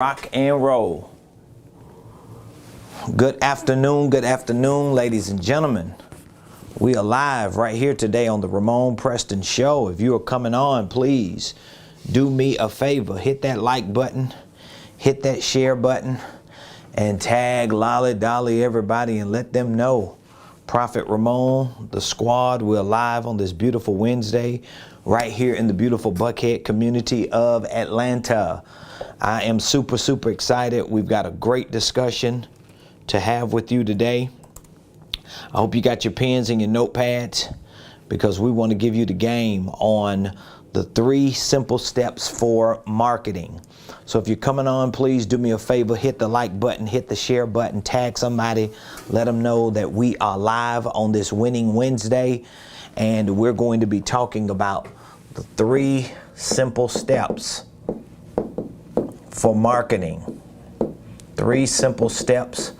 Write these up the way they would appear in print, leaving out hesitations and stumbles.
Rock and roll. Good afternoon, ladies and gentlemen. We are live right here today on the Ramon Preston Show. If you are coming on, please do me a favor. Hit that like button, hit that share button, and tag Lolly Dolly everybody and let them know. Prophet Ramon, the squad, we're live on this beautiful Wednesday right here in the beautiful Buckhead community of Atlanta. I am super excited. We've got a great discussion to have with you today. I hope you got your pens and your notepads because we want to give you the game on the 3 simple steps for marketing. So if you're coming on, please do me a favor, hit the like button, hit the share button, tag somebody, let them know that we are live on this Winning Wednesday, and we're going to be talking about the 3 simple steps for marketing. 3 simple steps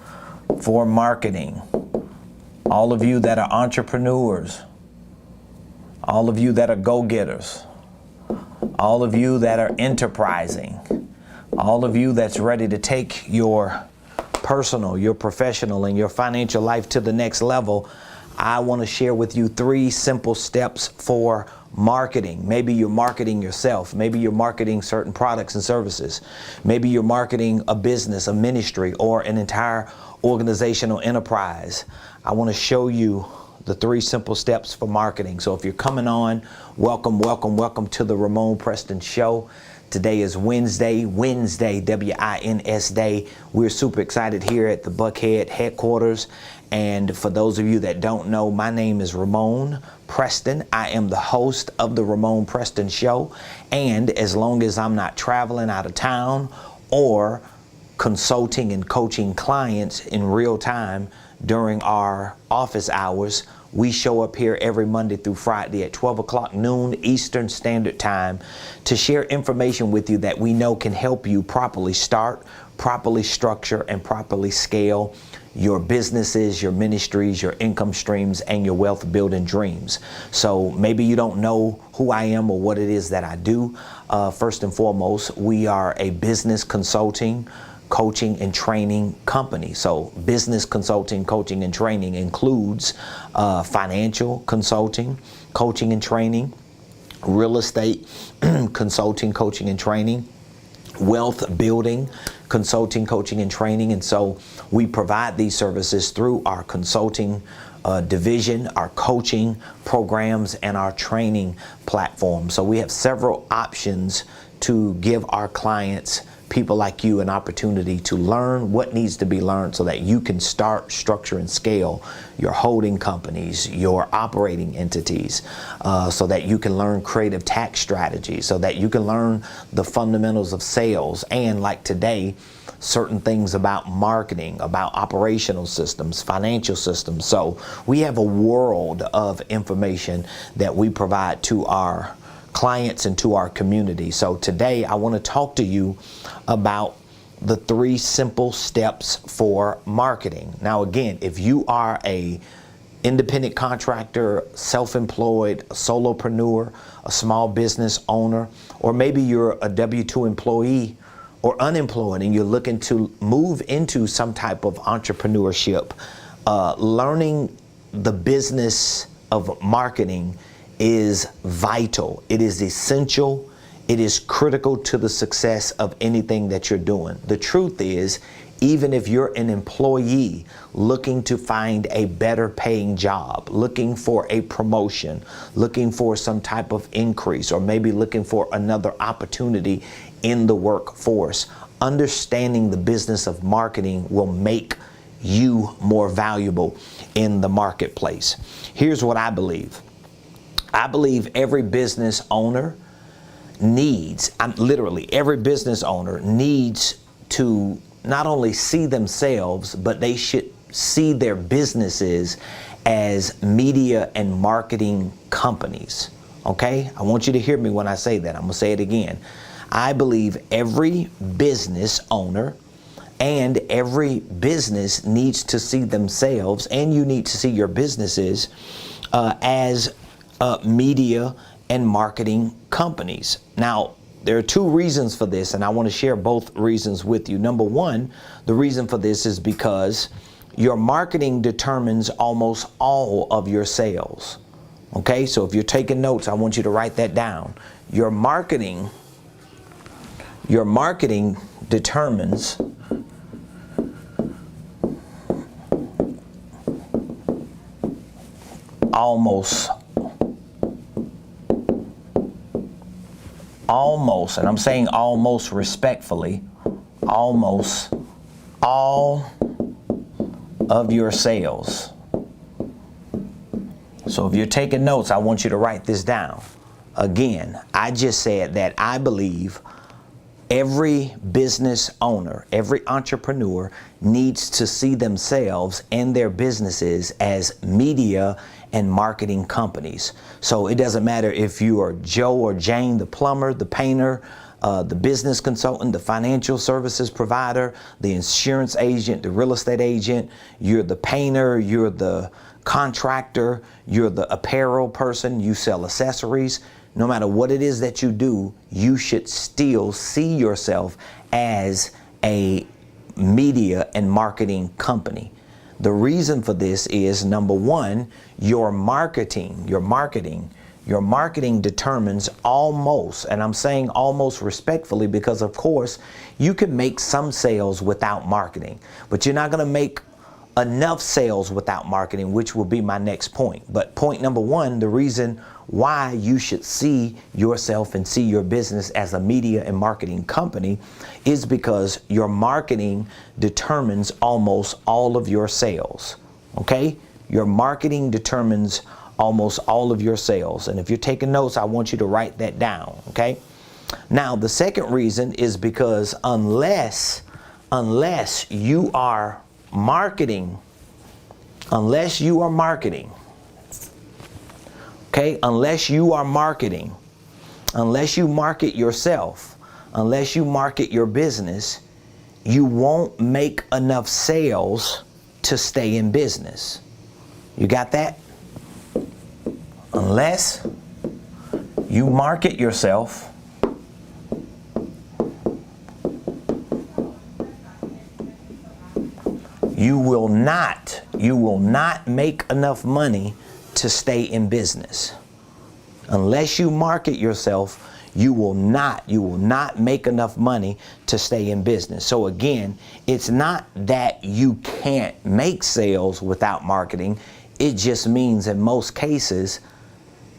for marketing. All of you that are entrepreneurs, all of you that are go-getters, all of you that are enterprising, all of you that's ready to take your personal, your professional, and your financial life to the next level, I want to share with you 3 simple steps for marketing. Maybe you're marketing yourself. Maybe you're marketing certain products and services. Maybe you're marketing a business, a ministry, or an entire organizational enterprise. I want to show you the 3 simple steps for marketing. So if you're coming on, welcome to the Ramon Preston Show. Today is Wednesday, W-I-N-S Day. We're super excited here at the Buckhead headquarters. And for those of you that don't know, my name is Ramon Preston. I am the host of the Ramon Preston Show. And as long as I'm not traveling out of town or consulting and coaching clients in real time during our office hours, we show up here every Monday through Friday at 12 o'clock noon Eastern Standard Time to share information with you that we know can help you properly start, properly structure, and properly scale your businesses, your ministries, your income streams, and your wealth building dreams. So maybe you don't know who I am or what it is that I do. First and foremost, we are a business consulting, coaching and training company. So business consulting, coaching and training includes financial consulting, coaching and training, real estate consulting, coaching and training, wealth building, consulting, coaching and training. And so we provide these services through our consulting division, our coaching programs, and our training platform. So we have several options to give our clients, people like you, an opportunity to learn what needs to be learned so that you can start, structure, and scale your holding companies, your operating entities, so that you can learn creative tax strategies, so that you can learn the fundamentals of sales, and like today, certain things about marketing, about operational systems, financial systems. So we have a world of information that we provide to our clients and to our community. So today I want to talk to you about the 3 simple steps for marketing. Now again, if you are a independent contractor, self-employed, a solopreneur, a small business owner, or maybe you're a W-2 employee or unemployed and you're looking to move into some type of entrepreneurship, learning the business of marketing is vital. It is essential. It is critical to the success of anything that you're doing. The truth is, even if you're an employee looking to find a better paying job, looking for a promotion, looking for some type of increase, or maybe looking for another opportunity in the workforce, understanding the business of marketing will make you more valuable in the marketplace. Here's what I believe. I believe every business owner needs, every business owner needs to not only see themselves, but they should see their businesses as media and marketing companies. Okay? I want you to hear me when I say that. I'm going to say it again. I believe every business owner and every business needs to see themselves, and you need to see your businesses as media and marketing companies. Now, There are two reasons for this, and I want to share both reasons with you. Number one, the reason for this is because your marketing determines almost all of your sales. Okay, so if you're taking notes, I want you to write that down. Your marketing determines almost, and I'm saying almost respectfully, almost all of your sales. So if you're taking notes, I want you to write this down. Again, I just said that I believe every business owner, every entrepreneur needs to see themselves and their businesses as media and marketing companies. So it doesn't matter if you are Joe or Jane, the plumber, the painter, the business consultant, the financial services provider, the insurance agent, the real estate agent, you're the painter, you're the contractor, you're the apparel person, you sell accessories. No matter what it is that you do, you should still see yourself as a media and marketing company. The reason for this is, number one, your marketing determines almost, and I'm saying almost respectfully because of course you can make some sales without marketing, but you're not going to make enough sales without marketing, which will be my next point. But point number one, the reason why you should see yourself and see your business as a media and marketing company is because your marketing determines almost all of your sales. Okay? Your marketing determines almost all of your sales. And if you're taking notes, I want you to write that down. Okay? Now, the second reason is because unless you are marketing, unless you market yourself, unless you market your business, you won't make enough sales to stay in business. You got that? Unless you market yourself, you will not make enough money to stay in business. Unless you market yourself, you will not make enough money to stay in business. So again, it's not that you can't make sales without marketing. It just means in most cases,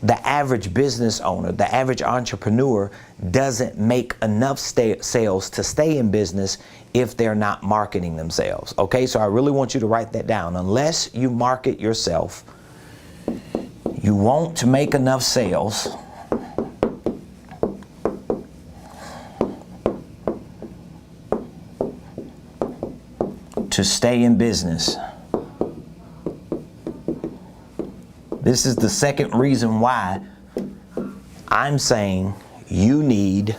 the average business owner, the average entrepreneur doesn't make enough sales to stay in business if they're not marketing themselves. Okay, so I really want you to write that down. Unless you market yourself, you won't make enough sales to stay in business. This is the second reason why I'm saying you need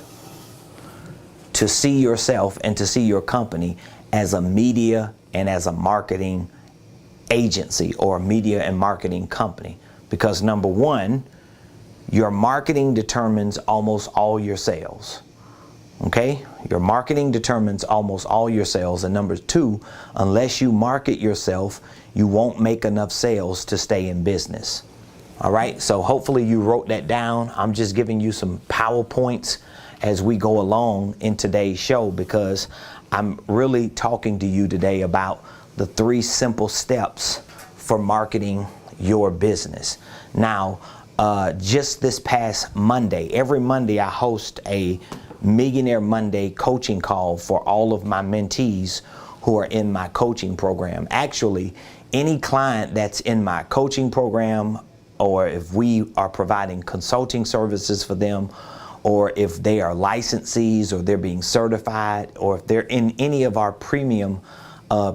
to see yourself and to see your company as a media and as a marketing agency or a media and marketing company. Because number one, your marketing determines almost all your sales. Okay? Your marketing determines almost all your sales. And number two, unless you market yourself, you won't make enough sales to stay in business. All right? So hopefully you wrote that down. I'm just giving you some PowerPoints as we go along in today's show, because I'm really talking to you today about the 3 simple steps for marketing your business. Now, just this past Monday, every Monday I host a Millionaire Monday coaching call for all of my mentees who are in my coaching program. Actually, any client that's in my coaching program, or if we are providing consulting services for them, or if they are licensees, or they're being certified, or if they're in any of our premium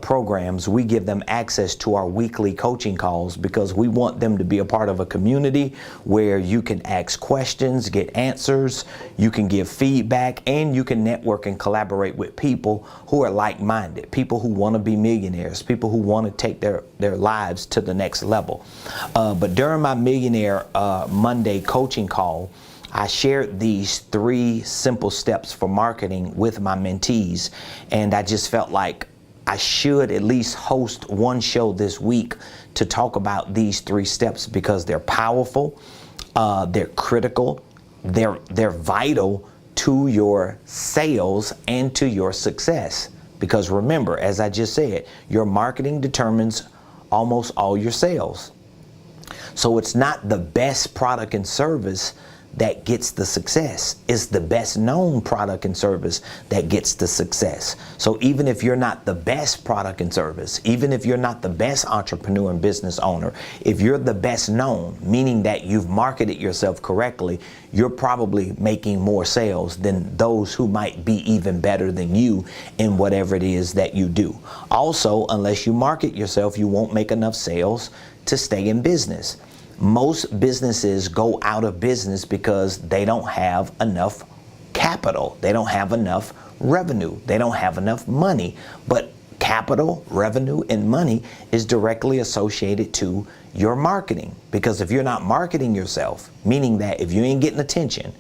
programs, we give them access to our weekly coaching calls, because we want them to be a part of a community where you can ask questions, get answers, you can give feedback, and you can network and collaborate with people who are like-minded, people who want to be millionaires, people who want to take their lives to the next level. But during my Millionaire Monday coaching call, I shared these 3 simple steps for marketing with my mentees, and I just felt like I should at least host one show this week to talk about these 3 steps because they're powerful, they're critical, they're vital to your sales and to your success. Because remember, as I just said, your marketing determines almost all your sales. So it's not the best product and service that gets the success. It's the best known product and service that gets the success. So even if you're not the best product and service, even if you're not the best entrepreneur and business owner, if you're the best known, meaning that you've marketed yourself correctly, you're probably making more sales than those who might be even better than you in whatever it is that you do. Also, unless you market yourself, you won't make enough sales to stay in business. Most businesses go out of business because they don't have enough capital. They don't have enough revenue. They don't have enough money. But capital, revenue, and money is directly associated to your marketing. Because if you're not marketing yourself, meaning that if you ain't getting attention,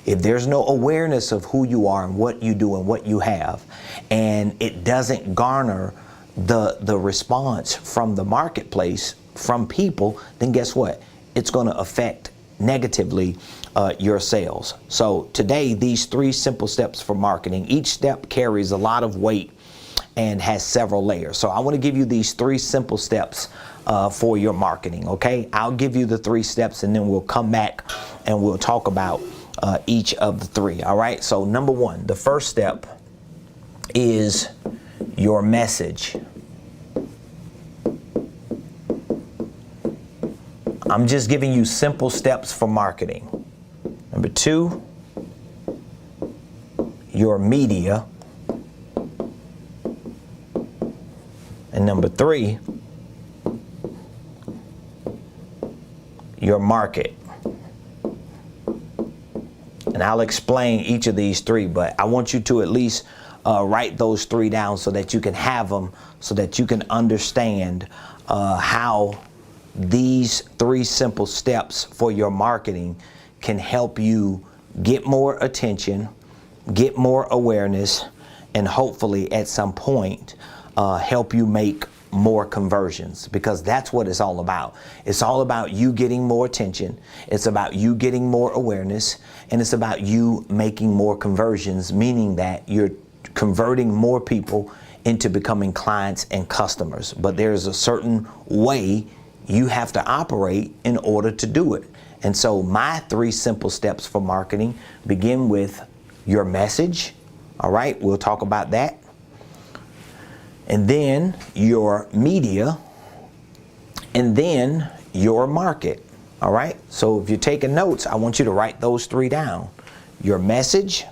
if there's no awareness of who you are and what you do and what you have, and it doesn't garner the response from the marketplace, from people, then guess what? It's going to affect negatively your sales. So today, these 3 simple steps for marketing, each step carries a lot of weight and has several layers. So I want to give you these 3 simple steps for your marketing, okay? I'll give you the 3 steps and then we'll come back and we'll talk about each of the 3, all right? So number 1, the first step is your message. I'm just giving you simple steps for marketing. Number 2, your media. And number 3, your market. And I'll explain each of these 3, but I want you to at least write those 3 down so that you can have them, so that you can understand how these 3 simple steps for your marketing can help you get more attention, get more awareness, and hopefully at some point help you make more conversions, because that's what it's all about. It's all about you getting more attention. It's about you getting more awareness, and it's about you making more conversions, meaning that you're converting more people into becoming clients and customers. But there's a certain way you have to operate in order to do it. And so my 3 simple steps for marketing begin with your message. All right, we'll talk about that. And then your media, and then your market. All right, so if you're taking notes, I want you to write those 3 down. Your message,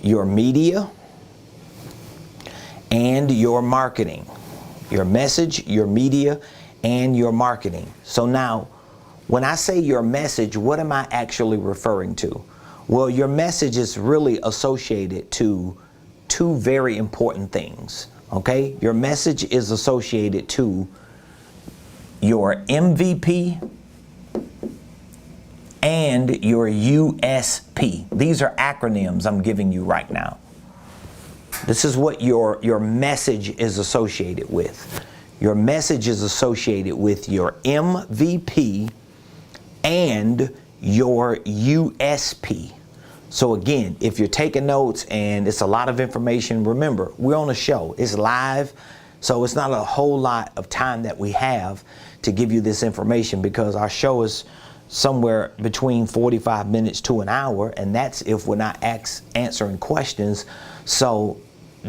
your media, and your marketing. Your message, your media, and your marketing. So now, when I say your message, what am I actually referring to? Well, your message is really associated to 2 very important things, okay? Your message is associated to your MVP and your USP. These are acronyms I'm giving you right now. This is what your message is associated with. Your message is associated with your MVP and your USP. So again, if you're taking notes and it's a lot of information, remember, we're on a show. It's live, so it's not a whole lot of time that we have to give you this information, because our show is somewhere between 45 minutes to an hour, and that's if we're not answering questions. So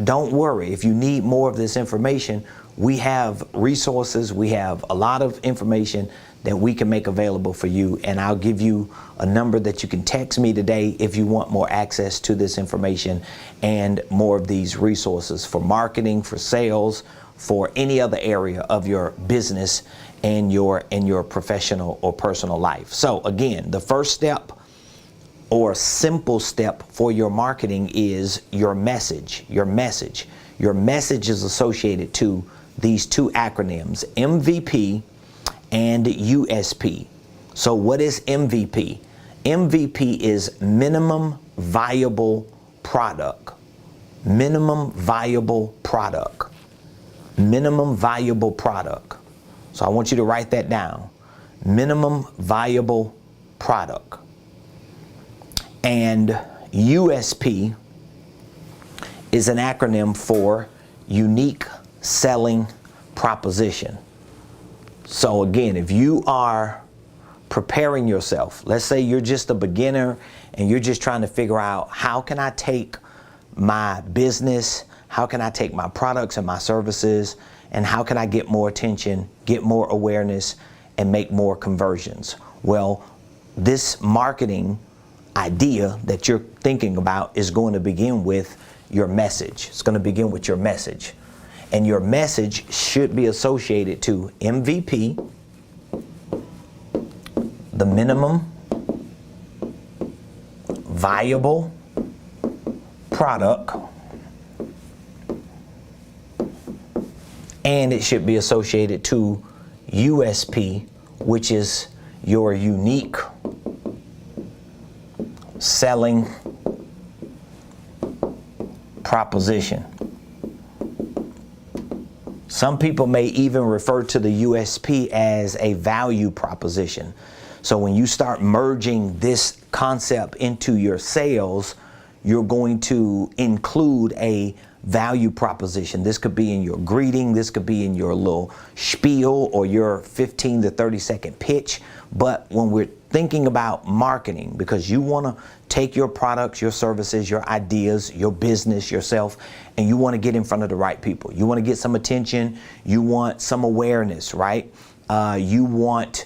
don't worry. If you need more of this information, we have resources, we have a lot of information that we can make available for you, and I'll give you a number that you can text me today if you want more access to this information and more of these resources for marketing, for sales, for any other area of your business and your professional or personal life. So again, the first step or simple step for your marketing is your message. Your message. Your message is associated to these 2 acronyms, MVP and USP. So what is MVP? MVP is minimum viable product. Minimum viable product. Minimum viable product. So I want you to write that down. Minimum viable product. And USP is an acronym for unique selling proposition. So again, if you are preparing yourself, let's say you're just a beginner and you're just trying to figure out, how can I take my business, how can I take my products and my services, and how can I get more attention, get more awareness, and make more conversions? Well, this marketing idea that you're thinking about is going to begin with your message. It's going to begin with your message. And your message should be associated to MVP, the minimum viable product, and it should be associated to USP, which is your unique selling proposition. Some people may even refer to the USP as a value proposition. So when you start merging this concept into your sales, you're going to include a value proposition. This could be in your greeting, this could be in your little spiel or your 15 to 30 second pitch. But when we're thinking about marketing, because you want to take your products, your services, your ideas, your business, yourself, and you want to get in front of the right people. You want to get some attention. You want some awareness, right? You want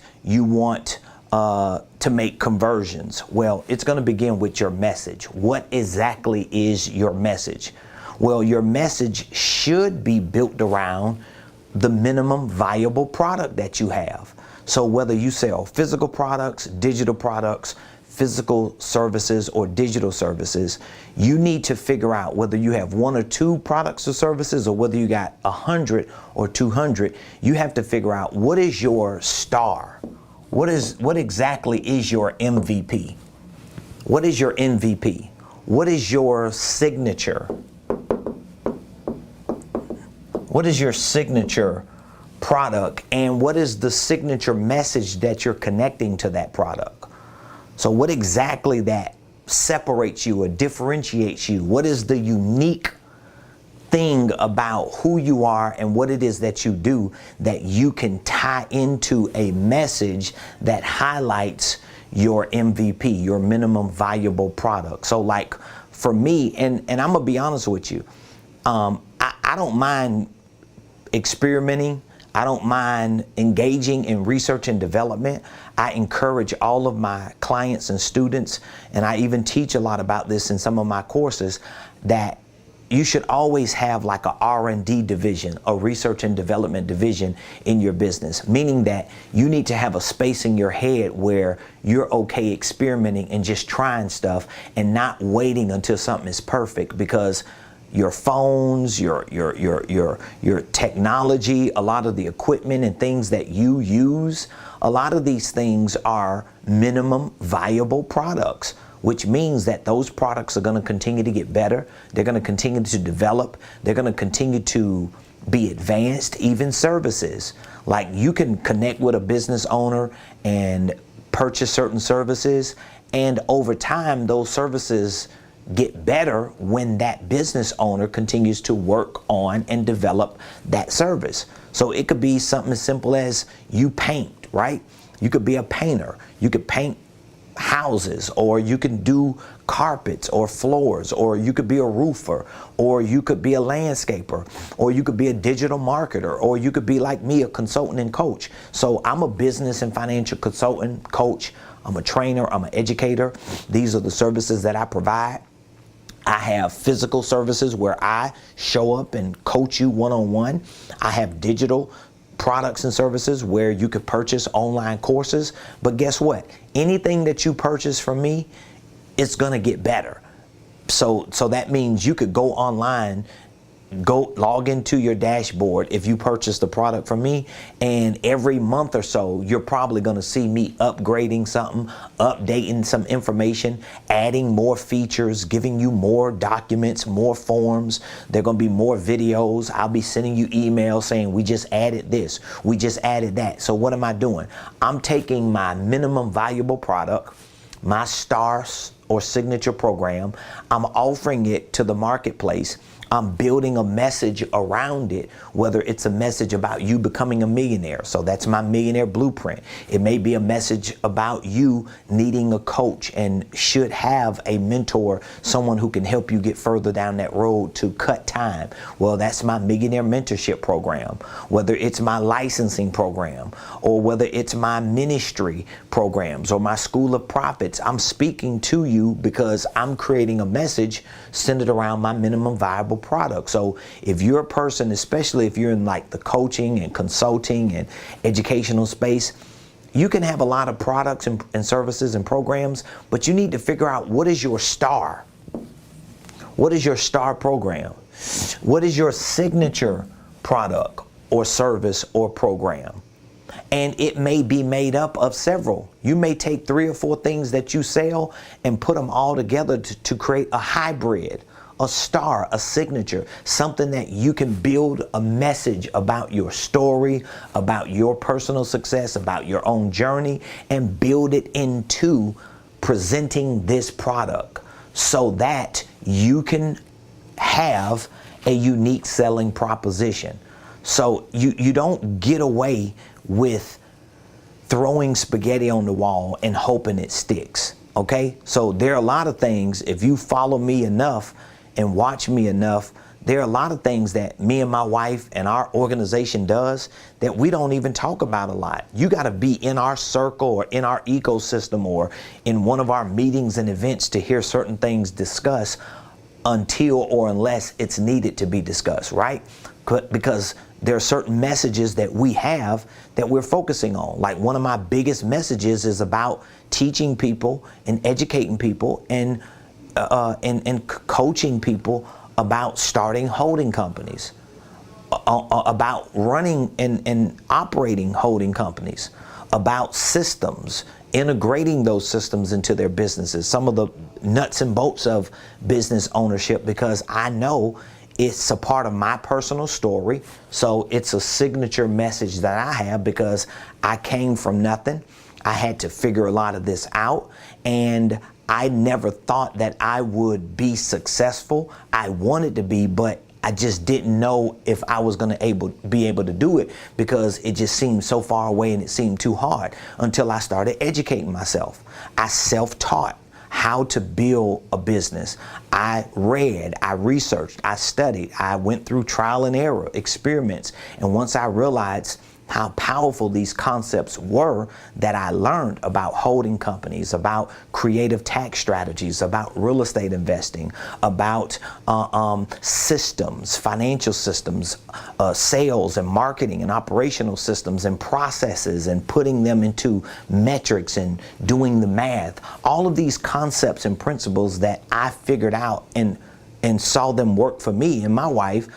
to make conversions. Well, it's going to begin with your message. What exactly is your message? Well, your message should be built around the minimum viable product that you have. So whether you sell physical products, digital products, physical services, or digital services, you need to figure out whether you have 1 or 2 products or services, or whether you got 100 or 200. You have to figure out, what is your star? What exactly is your MVP? What is your MVP? What is your signature? What is your signature product, and what is the signature message that you're connecting to that product? So what exactly that separates you or differentiates you? What is the unique thing about who you are and what it is that you do that you can tie into a message that highlights your MVP, your minimum viable product? So like for me, and I'm gonna be honest with you, I don't mind experimenting. I don't mind engaging in research and development. I encourage all of my clients and students, and I even teach a lot about this in some of my courses, that you should always have like a R&D division, a research and development division in your business, meaning that you need to have a space in your head where you're okay experimenting and just trying stuff and not waiting until something is perfect, because your phones, your technology, a lot of the equipment and things that you use, a lot of these things are minimum viable products, which means that those products are going to continue to get better. They're going to continue to develop. They're going to continue to be advanced. Even services, like you can connect with a business owner and purchase certain services, and over time those services get better when that business owner continues to work on and develop that service. So it could be something as simple as you paint, right? You could be a painter. You could paint houses, or you can do carpets or floors, or you could be a roofer, or you could be a landscaper, or you could be a digital marketer, or you could be like me, a consultant and coach. So I'm a business and financial consultant, coach. I'm a trainer. I'm an educator. These are the services that I provide. I have physical services where I show up and coach you one-on-one. I have digital products and services where you could purchase online courses. But guess what? Anything that you purchase from me, it's going to get better. So that means you could go online, go log into your dashboard if you purchase the product from me, and every month or so you're probably going to see me upgrading something, updating some information, adding more features, giving you more documents, more forms. There are going to be more videos. I'll be sending you emails saying we just added this, we just added that. So what am I doing? I'm taking my minimum valuable product, my star or signature program, I'm offering it to the marketplace. I'm building a message around it, whether it's a message about you becoming a millionaire. So that's my millionaire blueprint. It may be a message about you needing a coach and should have a mentor, someone who can help you get further down that road to cut time. Well, that's my millionaire mentorship program. Whether it's my licensing program, or whether it's my ministry programs or my school of prophets, I'm speaking to you because I'm creating a message centered around my minimum viable product. So if you're a person, especially if you're in like the coaching and consulting and educational space, you can have a lot of products and services and programs, but you need to figure out what is your star. What is your star program? What is your signature product or service or program? And it may be made up of several. You may take 3 or 4 things that you sell and put them all together to create a hybrid, a star, a signature, something that you can build a message about your story, about your personal success, about your own journey, and build it into presenting this product so that you can have a unique selling proposition. So you don't get away with throwing spaghetti on the wall and hoping it sticks. Okay? So there are a lot of things, if you follow me enough and watch me enough, there are a lot of things that me and my wife and our organization does that we don't even talk about a lot. You got to be in our circle or in our ecosystem or in one of our meetings and events to hear certain things discussed until or unless it's needed to be discussed, right? Because there are certain messages that we have that we're focusing on. Like one of my biggest messages is about teaching people and educating people and coaching people about starting holding companies, about running and operating holding companies, about systems, integrating those systems into their businesses, some of the nuts and bolts of business ownership, because I know it's a part of my personal story. So it's a signature message that I have because I came from nothing. I had to figure a lot of this out, and I never thought that I would be successful. I wanted to be, but I just didn't know if I was going to be able to do it because it just seemed so far away and it seemed too hard until I started educating myself. I self-taught how to build a business. I read, I researched, I studied, I went through trial and error experiments. And once I realized how powerful these concepts were that I learned about holding companies, about creative tax strategies, about real estate investing, about systems, financial systems, sales and marketing and operational systems and processes and putting them into metrics and doing the math. All of these concepts and principles that I figured out and saw them work for me and my wife,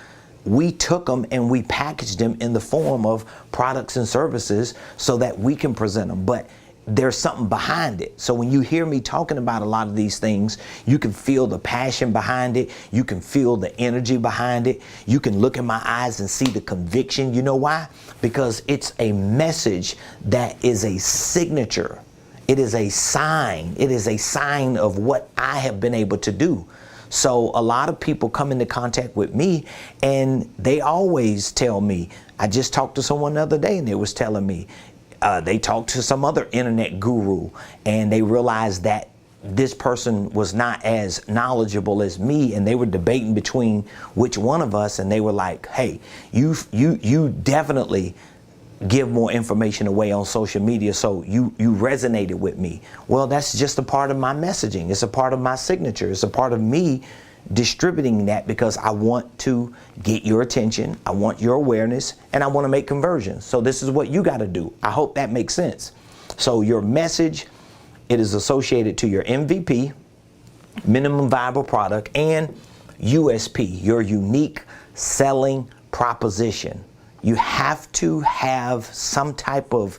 we took them and we packaged them in the form of products and services so that we can present them. But there's something behind it. So when you hear me talking about a lot of these things, you can feel the passion behind it. You can feel the energy behind it. You can look in my eyes and see the conviction. You know why? Because it's a message that is a signature. It is a sign. It is a sign of what I have been able to do. So a lot of people come into contact with me and they always tell me, I just talked to someone the other day and they was telling me, they talked to some other internet guru and they realized that this person was not as knowledgeable as me, and they were debating between which one of us, and they were like, hey, you definitely give more information away on social media, so you resonated with me. Well, that's just a part of my messaging. It's a part of my signature. It's a part of me distributing that because I want to get your attention, I want your awareness, and I want to make conversions. So this is what you got to do. I hope that makes sense. So your message, it is associated to your MVP, minimum viable product, and USP, your unique selling proposition. You have to have some type of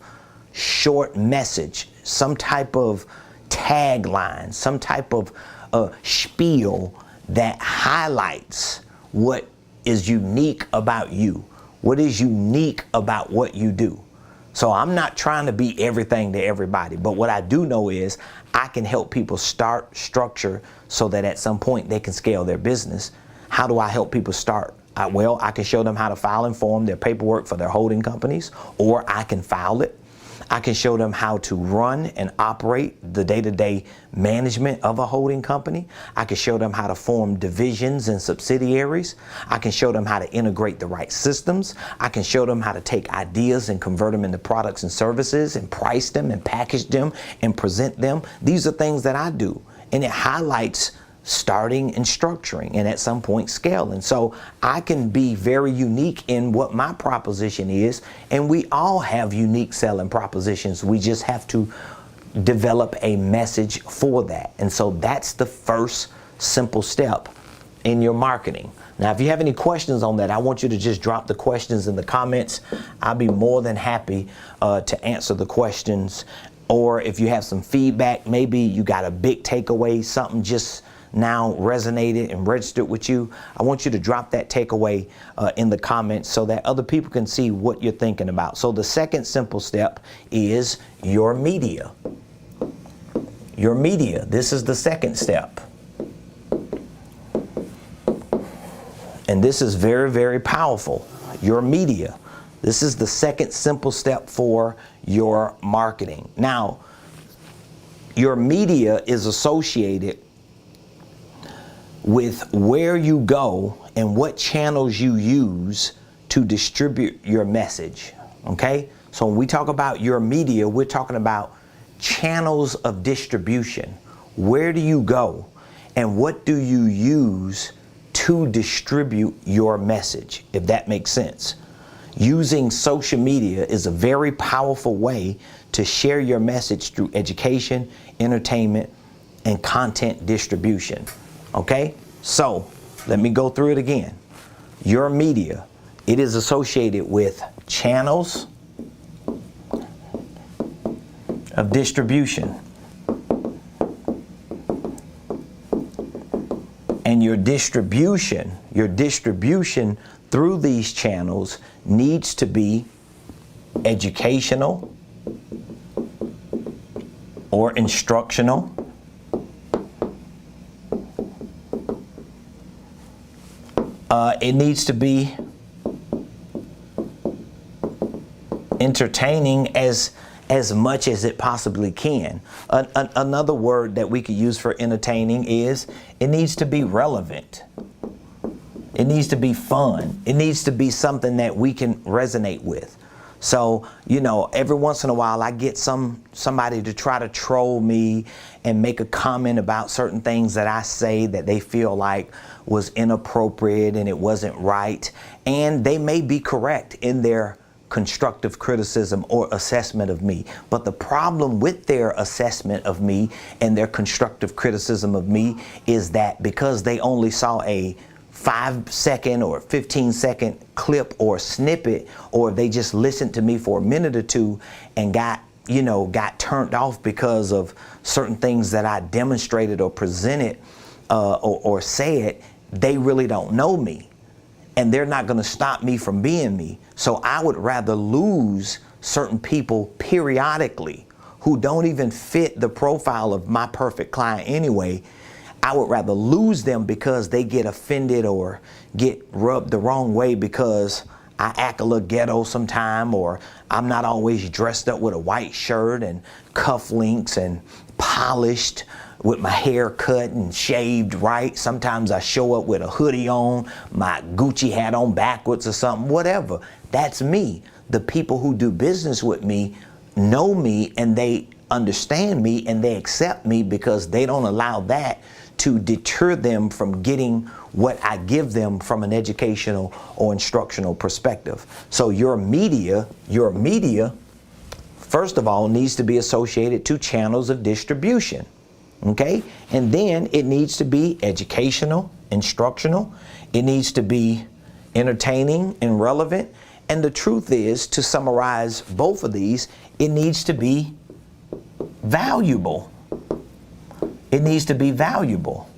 short message, some type of tagline, some type of spiel that highlights what is unique about you, what is unique about what you do. So I'm not trying to be everything to everybody, but what I do know is I can help people start, structure, so that at some point they can scale their business. How do I help people start? Well, I can show them how to file and form their paperwork for their holding companies, or I can file it. I can show them how to run and operate the day-to-day management of a holding company. I can show them how to form divisions and subsidiaries. I can show them how to integrate the right systems. I can show them how to take ideas and convert them into products and services and price them and package them and present them. These are things that I do, and it highlights starting and structuring, and at some point scaling. So I can be very unique in what my proposition is, and we all have unique selling propositions. We just have to develop a message for that. And so that's the first simple step in your marketing. Now, if you have any questions on that, I want you to just drop the questions in the comments. I'll be more than happy to answer the questions. Or if you have some feedback, maybe you got a big takeaway, something just now resonated and registered with you, I want you to drop that takeaway in the comments so that other people can see what you're thinking about. So the second simple step is your media. Your media. This is the second step. And this is very, very powerful. Your media. This is the second simple step for your marketing. Now, your media is associated with where you go and what channels you use to distribute your message. Okay? So when we talk about your media, we're talking about channels of distribution. Where do you go and what do you use to distribute your message, if that makes sense? Using social media is a very powerful way to share your message through education, entertainment, and content distribution. Okay, so let me go through it again. Your media, it is associated with channels of distribution. And your distribution through these channels needs to be educational or instructional. It needs to be entertaining as much as it possibly can. Another word that we could use for entertaining is it needs to be relevant. It needs to be fun. It needs to be something that we can resonate with. So, you know, every once in a while I get somebody to try to troll me and make a comment about certain things that I say that they feel like was inappropriate and it wasn't right. And they may be correct in their constructive criticism or assessment of me. But the problem with their assessment of me and their constructive criticism of me is that because they only saw a 5-second or 15-second clip or snippet, or they just listened to me for a minute or two and got turned off because of certain things that I demonstrated or presented or said, they really don't know me. And they're not going to stop me from being me. So I would rather lose certain people periodically who don't even fit the profile of my perfect client anyway. I would rather lose them because they get offended or get rubbed the wrong way because I act a little ghetto sometime, or I'm not always dressed up with a white shirt and cufflinks and polished with my hair cut and shaved right. Sometimes I show up with a hoodie on, my Gucci hat on backwards or something, whatever. That's me. The people who do business with me know me and they understand me and they accept me because they don't allow that to deter them from getting what I give them from an educational or instructional perspective. So your media, first of all, needs to be associated to channels of distribution. Okay? And then it needs to be educational, instructional. It needs to be entertaining and relevant. And the truth is, to summarize both of these, it needs to be valuable. It needs to be valuable.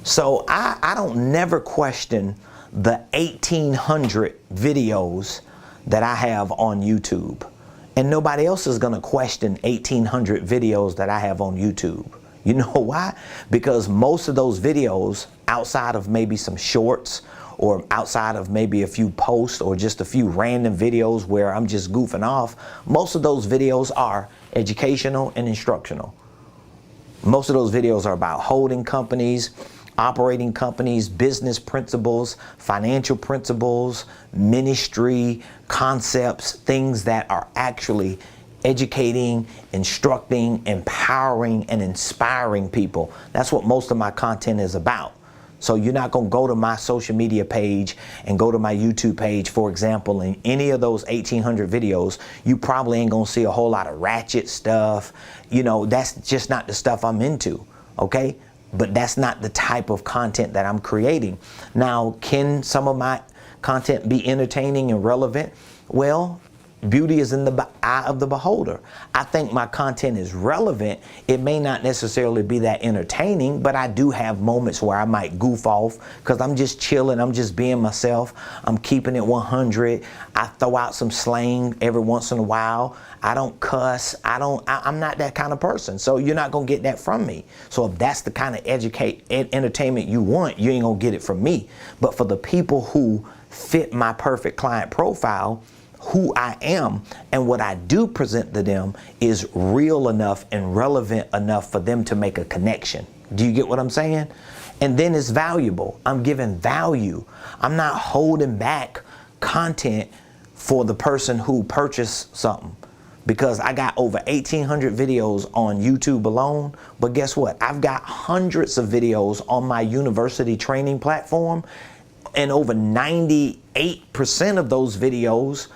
So I don't never question the 1,800 videos that I have on YouTube. And nobody else is going to question 1,800 videos that I have on YouTube. You know why? Because most of those videos, outside of maybe some shorts or outside of maybe a few posts or just a few random videos where I'm just goofing off, most of those videos are educational and instructional. Most of those videos are about holding companies, operating companies, business principles, financial principles, ministry, concepts, things that are actually educating, instructing, empowering, and inspiring people. That's what most of my content is about. So you're not going to go to my social media page and go to my YouTube page, for example, in any of those 1,800 videos, you probably ain't going to see a whole lot of ratchet stuff. You know, that's just not the stuff I'm into, okay? But that's not the type of content that I'm creating. Now, can some of my content be entertaining and relevant? Well, beauty is in the eye of the beholder. I think my content is relevant. It may not necessarily be that entertaining, but I do have moments where I might goof off because I'm just chilling. I'm just being myself. I'm keeping it 100. I throw out some slang every once in a while. I don't cuss. I'm not that kind of person. So you're not going to get that from me. So if that's the kind of entertainment you want, you ain't going to get it from me. But for the people who fit my perfect client profile, who I am and what I do present to them is real enough and relevant enough for them to make a connection. Do you get what I'm saying? And then it's valuable. I'm giving value. I'm not holding back content for the person who purchased something, because I got over 1,800 videos on YouTube alone. But guess what? I've got hundreds of videos on my university training platform, and over 98% of those videos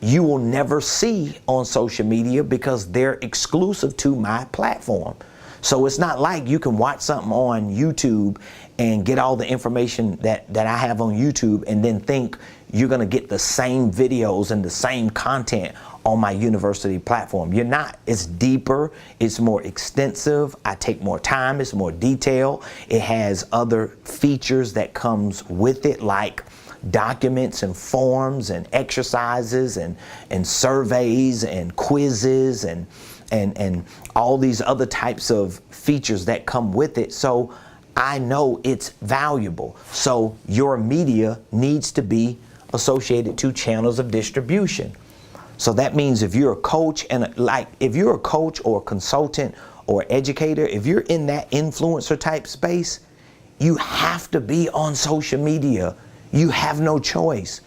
you will never see on social media because they're exclusive to my platform. So it's not like you can watch something on YouTube and get all the information that I have on YouTube and then think you're going to get the same videos and the same content on my university platform. You're not. It's deeper. It's more extensive. I take more time. It's more detailed. It has other features that comes with it, like documents and forms and exercises and surveys and quizzes and all these other types of features that come with it. So I know it's valuable. So your media needs to be associated to channels of distribution. So that means if you're a coach if you're a coach or a consultant or educator, if you're in that influencer type space, you have to be on social media. You have no choice.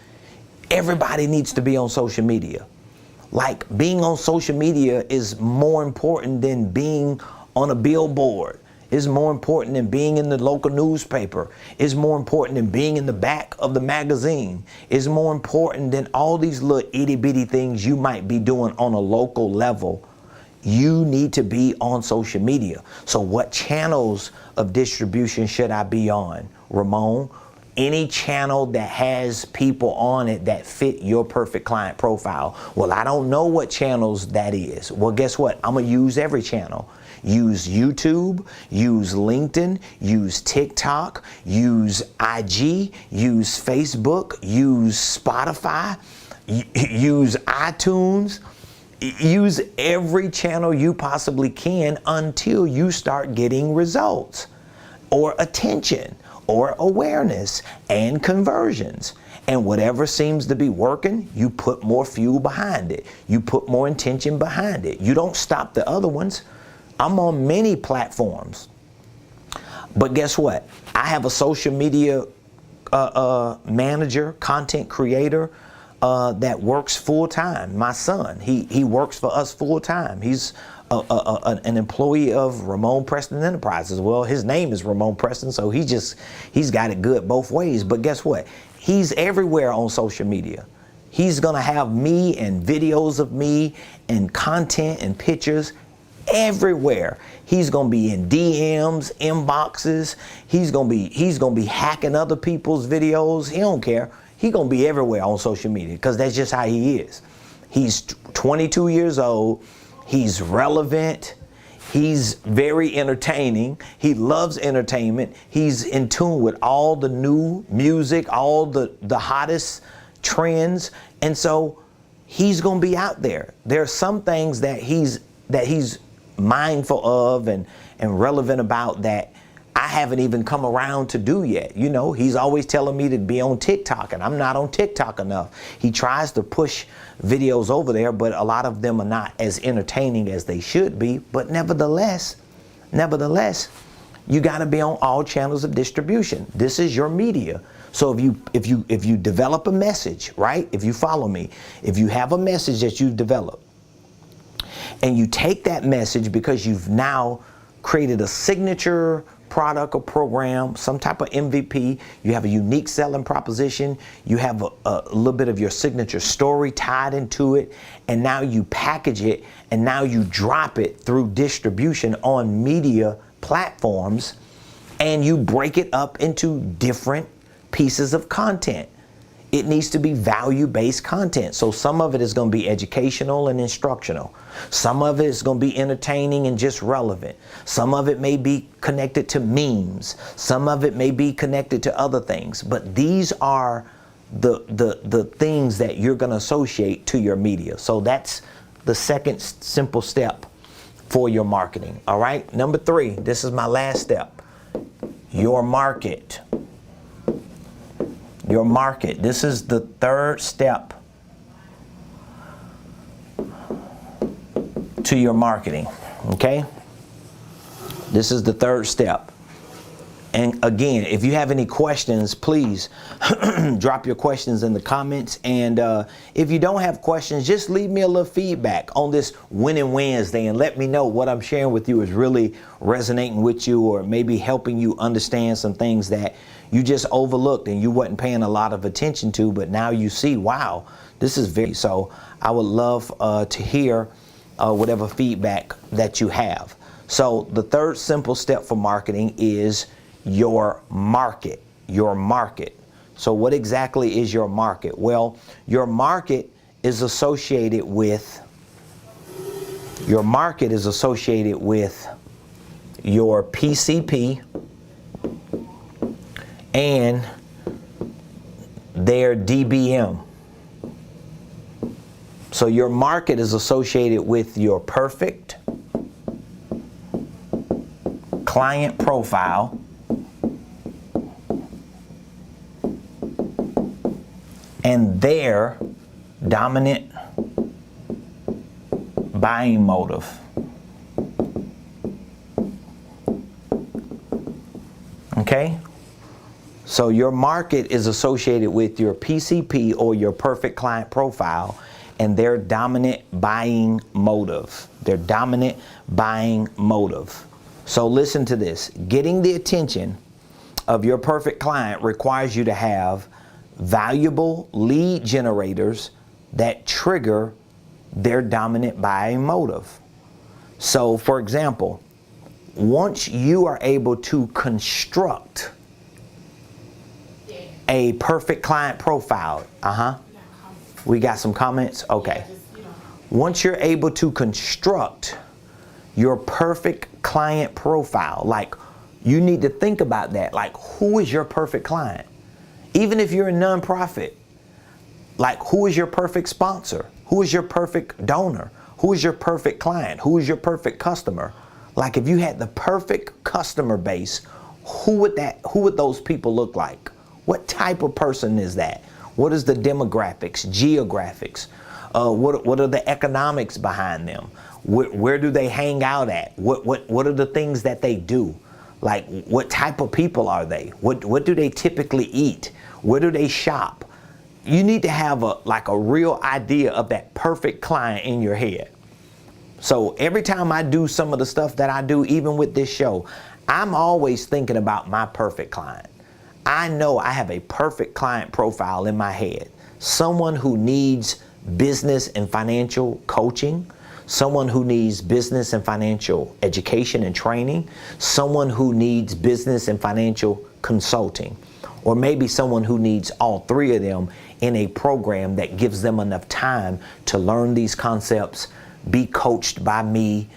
Everybody needs to be on social media. Like, being on social media is more important than being on a billboard. It's more important than being in the local newspaper. It's more important than being in the back of the magazine. It's more important than all these little itty bitty things you might be doing on a local level. You need to be on social media. So what channels of distribution should I be on, Ramon? Any channel that has people on it that fit your perfect client profile. Well, I don't know what channels that is. Well, guess what? I'm going to use every channel. Use YouTube, use LinkedIn, use TikTok, use IG, use Facebook, use Spotify, use iTunes. Use every channel you possibly can until you start getting results or attention or awareness and conversions. And whatever seems to be working, you put more fuel behind it. You put more intention behind it. You don't stop the other ones. I'm on many platforms. But guess what? I have a social media manager, content creator that works full time. My son, he works for us full time. He's an employee of Ramon Preston Enterprises. Well, his name is Ramon Preston, so he's got it good both ways. But guess what? He's everywhere on social media. He's gonna have me and videos of me and content and pictures everywhere. He's gonna be in DMs, inboxes. He's gonna be hacking other people's videos. He don't care. he gonna be everywhere on social media because that's just how he is. He's 22 years old. He's relevant. He's very entertaining. He loves entertainment. He's in tune with all the new music, all the hottest trends. And so he's going to be out there. There are some things that he's mindful of and relevant about that I haven't even come around to do yet. You know, he's always telling me to be on TikTok, and I'm not on TikTok enough. He tries to push videos over there, but a lot of them are not as entertaining as they should be. But nevertheless, you got to be on all channels of distribution. This is your media. So if you develop a message, right? If you follow me, if you have a message that you've developed, and you take that message because you've now created a signature product or program, some type of MVP, you have a unique selling proposition, you have a little bit of your signature story tied into it, and now you package it, and now you drop it through distribution on media platforms, and you break it up into different pieces of content. It needs to be value-based content. So some of it is going to be educational and instructional. Some of it is going to be entertaining and just relevant. Some of it may be connected to memes. Some of it may be connected to other things. But these are the things that you're going to associate to your media. So that's the second simple step for your marketing. All right. Number 3, this is my last step. Your market. Your market. This is the third step to your marketing. Okay? This is the third step. And again, if you have any questions, please drop your questions in the comments. And if you don't have questions, just leave me a little feedback on this Winning Wednesday and let me know what I'm sharing with you is really resonating with you, or maybe helping you understand some things that you just overlooked and you wasn't paying a lot of attention to, but now you see, wow, this is very. So I would love to hear whatever feedback that you have. So the third simple step for marketing is your market. Your market. So what exactly is your market? Well, your market is associated with your PCP and their DBM. So your market is associated with your perfect client profile and their dominant buying motive. Okay? So your market is associated with your PCP or your perfect client profile and their dominant buying motive. Their dominant buying motive. So listen to this. Getting the attention of your perfect client requires you to have valuable lead generators that trigger their dominant buying motive. So for example, once you are able to construct a perfect client profile, we got some comments? Okay. Once you're able to construct your perfect client profile, like, you need to think about that. Like, who is your perfect client? Even if you're a nonprofit, like, who is your perfect sponsor? Who is your perfect donor? Who is your perfect client? Who is your perfect customer? Like, if you had the perfect customer base, who would those people look like? What type of person is that? What is the demographics, geographics? What are the economics behind them? Where do they hang out at? What are the things that they do? Like, what type of people are they? What do they typically eat? Where do they shop? You need to have a real idea of that perfect client in your head. So every time I do some of the stuff that I do, even with this show, I'm always thinking about my perfect client. I know I have a perfect client profile in my head. Someone who needs business and financial coaching, someone who needs business and financial education and training, someone who needs business and financial consulting, or maybe someone who needs all three of them in a program that gives them enough time to learn these concepts, be coached by me,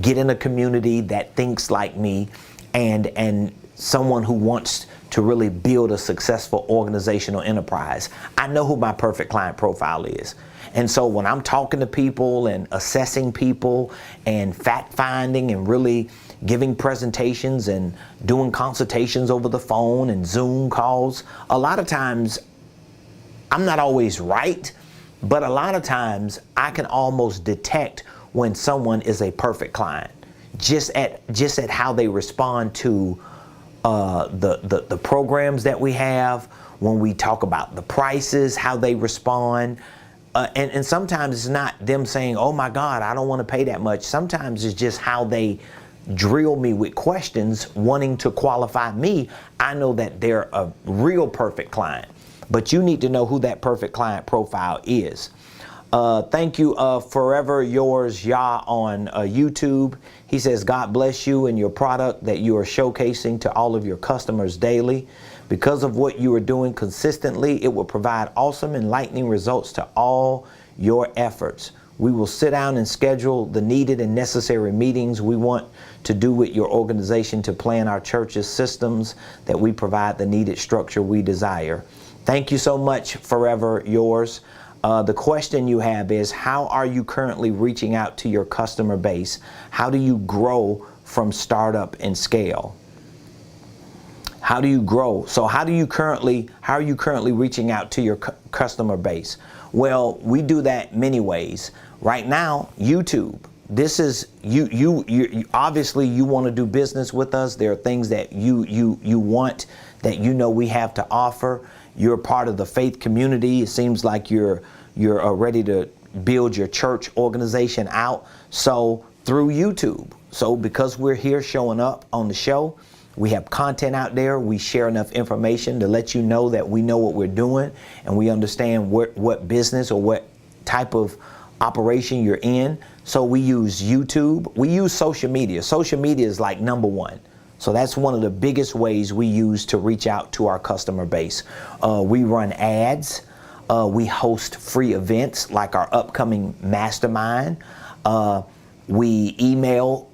get in a community that thinks like me, and someone who wants to really build a successful organizational enterprise. I know who my perfect client profile is. And so when I'm talking to people and assessing people and fact finding and really giving presentations and doing consultations over the phone and Zoom calls, a lot of times I'm not always right, but a lot of times I can almost detect when someone is a perfect client just at how they respond to the programs that we have, when we talk about the prices, how they respond. And sometimes it's not them saying, oh my God, I don't want to pay that much. Sometimes it's just how they drill me with questions wanting to qualify me. I know that they're a real perfect client, but you need to know who that perfect client profile is. Thank you, Forever Yours Yah on YouTube. He says, God bless you and your product that you are showcasing to all of your customers daily. Because of what you are doing consistently, it will provide awesome, enlightening results to all your efforts. We will sit down and schedule the needed and necessary meetings we want to do with your organization to plan our church's systems that we provide the needed structure we desire. Thank you so much, Forever Yours. The question you have is, how are you currently reaching out to your customer base? How do you grow from startup and scale? How do you grow? So how are you currently reaching out to your customer base? Well, we do that many ways. Right now, YouTube. This is you obviously you want to do business with us. There are things that you want that you know we have to offer. You're part of the faith community. It seems like you're ready to build your church organization out. So through YouTube. So because we're here showing up on the show, we have content out there. We share enough information to let you know that we know what we're doing and we understand what business or what type of operation you're in. So we use YouTube. We use social media. Social media is like number one. So that's one of the biggest ways we use to reach out to our customer base. We run ads. We host free events like our upcoming mastermind. We email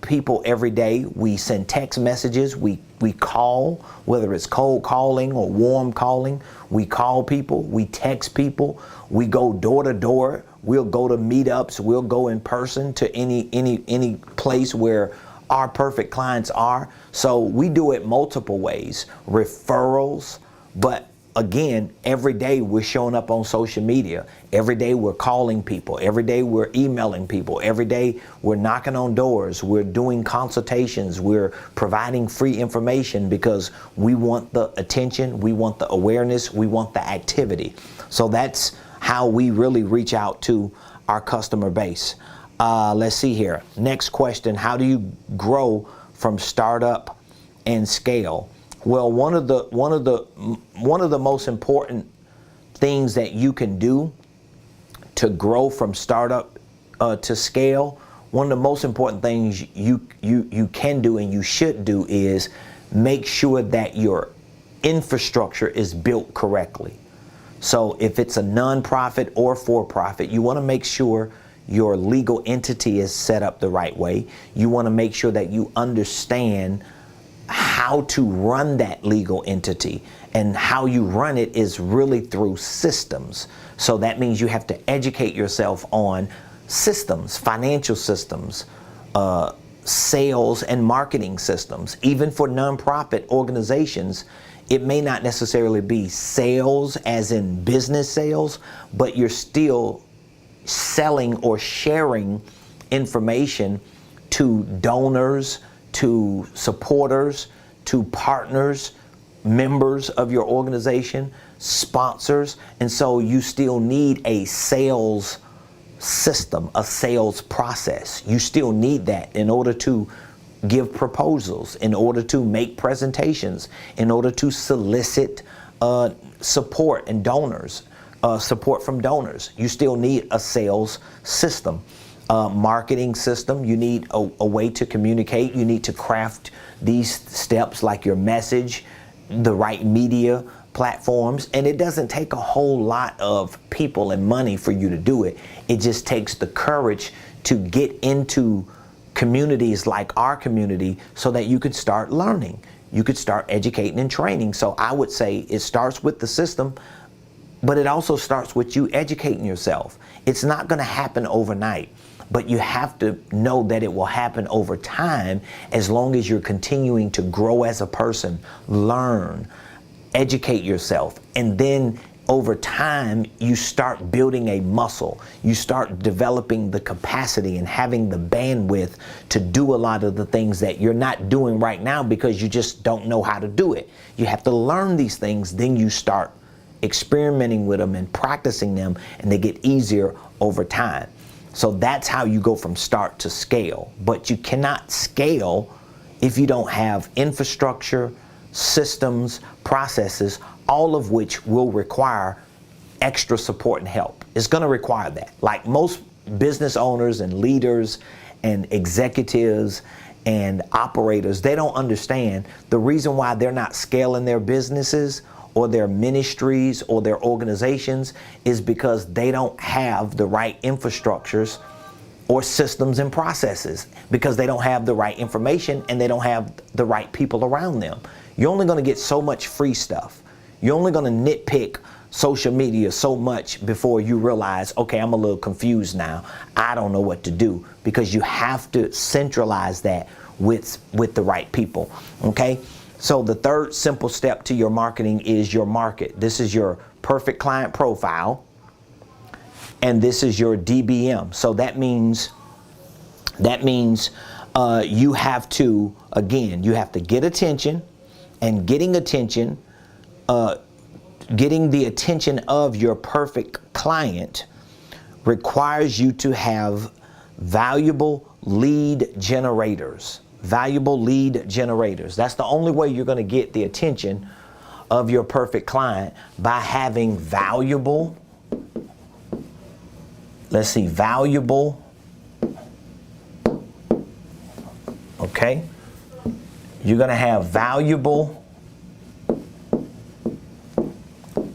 people every day. We send text messages. We call, whether it's cold calling or warm calling. We call people. We text people. We go door to door. We'll go to meetups. We'll go in person to any place where our perfect clients are. So we do it multiple ways. Referrals, but again, every day we're showing up on social media. Every day we're calling people. Every day we're emailing people. Every day we're knocking on doors. We're doing consultations. We're providing free information because we want the attention. We want the awareness. We want the activity. So that's how we really reach out to our customer base. Let's see here. Next question. How do you grow from startup and scale? Well, one of the most important things that you can do to grow from startup to scale, one of the most important things you can do and you should do is make sure that your infrastructure is built correctly. So if it's a nonprofit or for-profit, you want to make sure your legal entity is set up the right way. You want to make sure that you understand how to run that legal entity, and how you run it is really through systems. So that means you have to educate yourself on systems, financial systems, sales and marketing systems. Even for nonprofit organizations, it may not necessarily be sales as in business sales, but you're still selling or sharing information to donors, to supporters, to partners, members of your organization, sponsors. And so you still need a sales system, a sales process. You still need that in order to give proposals, in order to make presentations, in order to solicit support and donors, support from donors. You still need a sales system. Marketing system, you need a way to communicate. You need to craft these steps like your message, the right media platforms, and it doesn't take a whole lot of people and money for you to do it. It just takes the courage to get into communities like our community so that you could start learning. You could start educating and training. So I would say it starts with the system, but it also starts with you educating yourself. It's not going to happen overnight, but you have to know that it will happen over time as long as you're continuing to grow as a person, learn, educate yourself, and then over time you start building a muscle. You start developing the capacity and having the bandwidth to do a lot of the things that you're not doing right now because you just don't know how to do it. You have to learn these things, then you start experimenting with them and practicing them, and they get easier over time. So that's how you go from start to scale. But you cannot scale if you don't have infrastructure, systems, processes, all of which will require extra support and help. It's going to require that. Like most business owners and leaders and executives and operators, they don't understand the reason why they're not scaling their businesses or their ministries or their organizations is because they don't have the right infrastructures or systems and processes, because they don't have the right information and they don't have the right people around them. You're only going to get so much free stuff. You're only going to nitpick social media so much before you realize, okay, I'm a little confused now. I don't know what to do, because you have to centralize that with the right people. Okay. So the third simple step to your marketing is your market. This is your perfect client profile, and this is your DBM. So that means you have to, again, you have to get attention, and getting attention, getting the attention of your perfect client requires you to have valuable lead generators. Valuable lead generators. That's the only way you're going to get the attention of your perfect client, by having valuable, valuable, okay? You're going to have valuable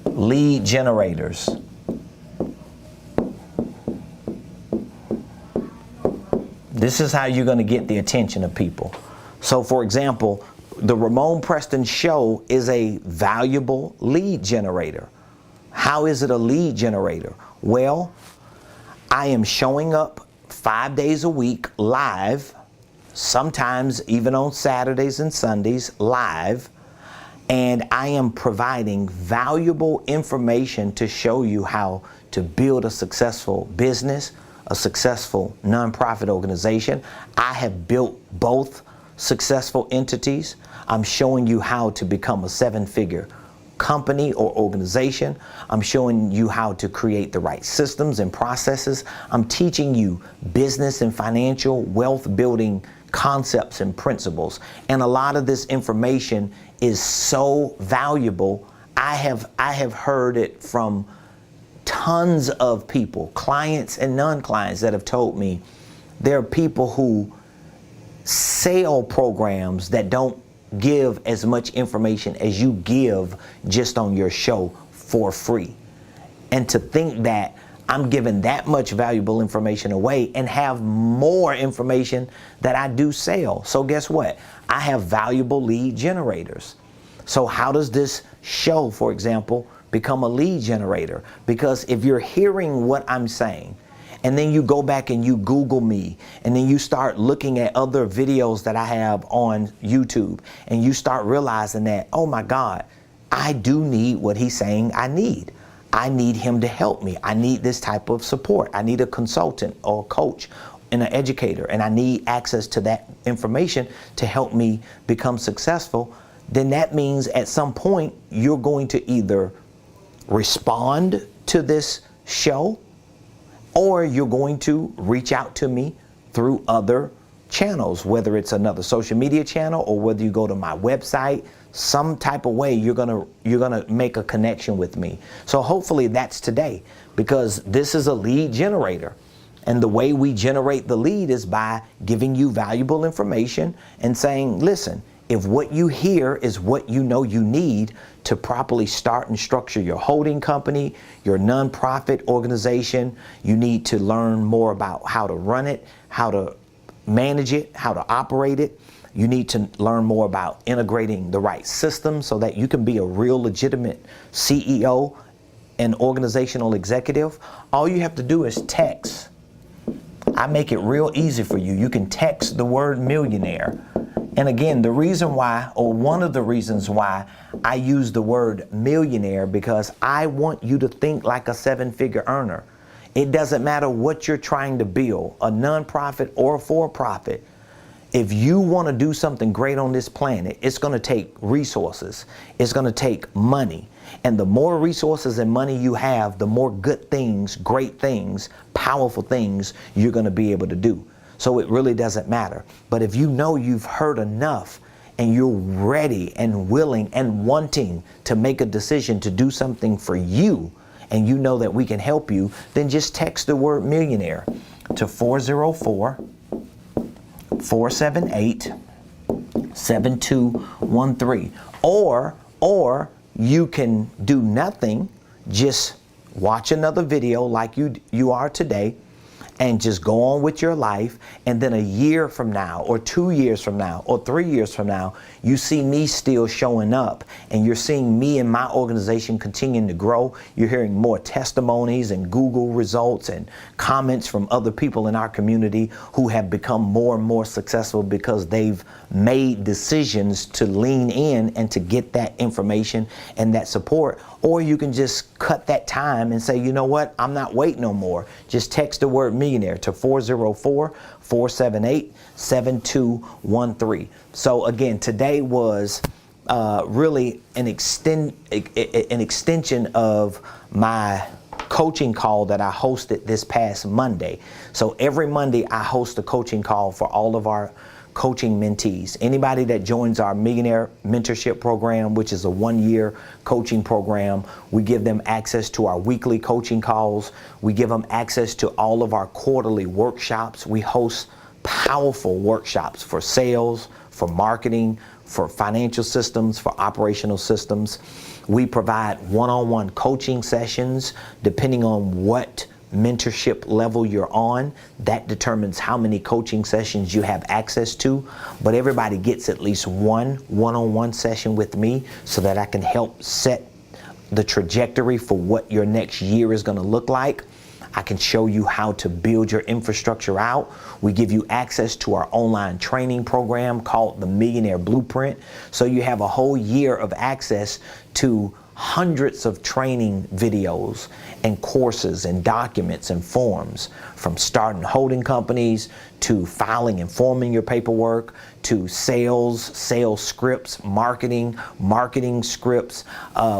lead generators. This is how you're going to get the attention of people. So for example, the Ramon Preston Show is a valuable lead generator. How is it a lead generator? Well, I am showing up 5 days a week live, sometimes even on Saturdays and Sundays live, and I am providing valuable information to show you how to build a successful business, a successful nonprofit organization. I have built both successful entities. I'm showing you how to become a 7-figure company or organization. I'm showing you how to create the right systems and processes. I'm teaching you business and financial wealth building concepts and principles. And a lot of this information is so valuable. I have heard it from tons of people, clients and non-clients, that have told me there are people who sell programs that don't give as much information as you give just on your show for free. And to think that I'm giving that much valuable information away and have more information that I do sell. So guess what? I have valuable lead generators. So how does this show, for example, become a lead generator? Because if you're hearing what I'm saying, and then you go back and you Google me, and then you start looking at other videos that I have on YouTube, and you start realizing that, oh my God, I do need what he's saying I need. I need him to help me. I need this type of support. I need a consultant or a coach and an educator, and I need access to that information to help me become successful. Then that means at some point you're going to either respond to this show, or you're going to reach out to me through other channels, whether it's another social media channel or whether you go to my website. Some type of way you're gonna make a connection with me. So hopefully that's today, because this is a lead generator. And the way we generate the lead is by giving you valuable information and saying, listen, If what you hear is what you know you need to properly start and structure your holding company, your nonprofit organization, you need to learn more about how to run it, how to manage it, how to operate it. You need to learn more about integrating the right systems so that you can be a real legitimate CEO and organizational executive. All you have to do is text. I make it real easy for you. You can text the word millionaire. And again, the reason why, or one of the reasons why I use the word millionaire, because I want you to think like a seven-figure earner. It doesn't matter what you're trying to build, a nonprofit or a for-profit. If you want to do something great on this planet, it's going to take resources. It's going to take money. And the more resources and money you have, the more good things, great things, powerful things you're going to be able to do. So it really doesn't matter. But if you know you've heard enough and you're ready and willing and wanting to make a decision to do something for you, and you know that we can help you, then just text the word millionaire to 404-478-7213. Or you can do nothing, just watch another video like you are today, and just go on with your life. And then a year from now, or 2 years from now, or 3 years from now, you see me still showing up, and you're seeing me and my organization continuing to grow. You're hearing more testimonies and Google results and comments from other people in our community who have become more and more successful because they've made decisions to lean in and to get that information and that support. Or you can just cut that time and say, you know what, I'm not waiting no more. Just text the word millionaire to 404-478-7213. So again, today was really an extension of my coaching call that I hosted this past Monday. So every Monday I host a coaching call for all of our coaching mentees. Anybody that joins our Millionaire Mentorship program, which is a 1-year coaching program, we give them access to our weekly coaching calls. We give them access to all of our quarterly workshops. We host powerful workshops for sales, for marketing, for financial systems, for operational systems. We provide one-on-one coaching sessions depending on what mentorship level you're on. That determines how many coaching sessions you have access to, but everybody gets at least one-on-one session with me so that I can help set the trajectory for what your next year is going to look like. I can show you how to build your infrastructure out. We give you access to our online training program called the Millionaire Blueprint. So you have a whole year of access to hundreds of training videos and courses and documents and forms, from starting holding companies to filing and forming your paperwork to sales scripts, marketing scripts.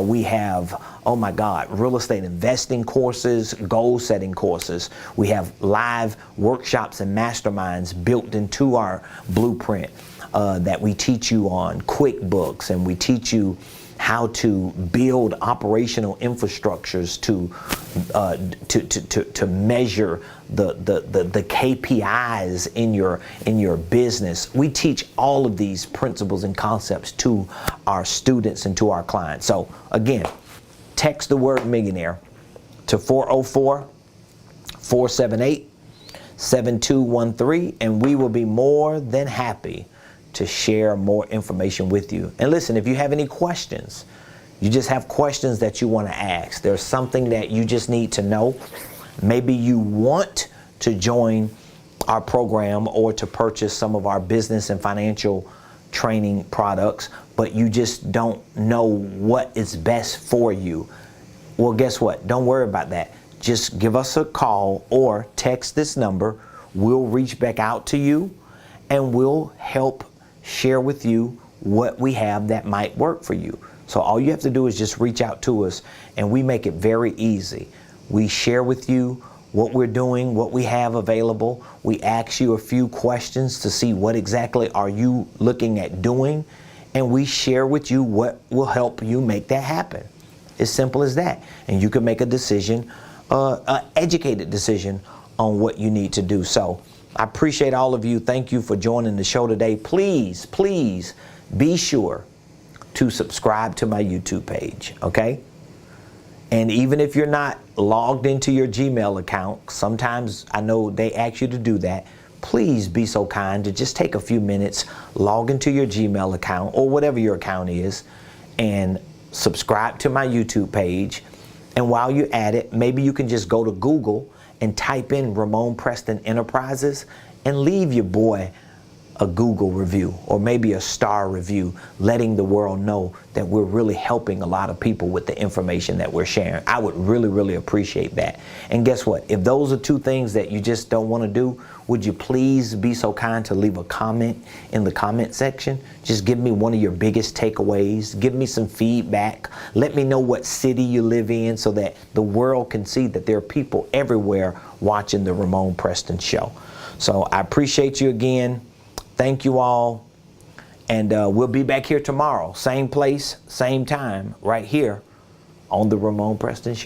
We have, oh my God, real estate investing courses, goal setting courses. We have live workshops and masterminds built into our blueprint that we teach you on QuickBooks, and we teach you how to build operational infrastructures to measure the KPIs in your business. We teach all of these principles and concepts to our students and to our clients. So again, text the word millionaire to 404-478-7213, and we will be more than happy to share more information with you. And listen, if you have any questions, you just have questions that you want to ask, there's something that you just need to know, maybe you want to join our program or to purchase some of our business and financial training products, but you just don't know what is best for you. Well, guess what? Don't worry about that. Just give us a call or text this number. We'll reach back out to you and we'll help share with you what we have that might work for you. So all you have to do is just reach out to us, and we make it very easy. We share with you what we're doing, what we have available. We ask you a few questions to see what exactly are you looking at doing, and we share with you what will help you make that happen. As simple as that. And you can make a decision, an educated decision on what you need to do. So I appreciate all of you. Thank you for joining the show today. Please be sure to subscribe to my YouTube page, okay? And even if you're not logged into your Gmail account, sometimes I know they ask you to do that, please be so kind to just take a few minutes, log into your Gmail account or whatever your account is, and subscribe to my YouTube page. And while you're at it, maybe you can just go to Google and type in Ramon Preston Enterprises and leave your boy a Google review or maybe a star review, letting the world know that we're really helping a lot of people with the information that we're sharing. I would really, really appreciate that. And guess what? If those are two things that you just don't want to do, would you please be so kind to leave a comment in the comment section? Just give me one of your biggest takeaways. Give me some feedback. Let me know what city you live in so that the world can see that there are people everywhere watching the Ramon Preston Show. So I appreciate you again. Thank you all, and we'll be back here tomorrow. Same place, same time, right here on the Ramon Preston Show.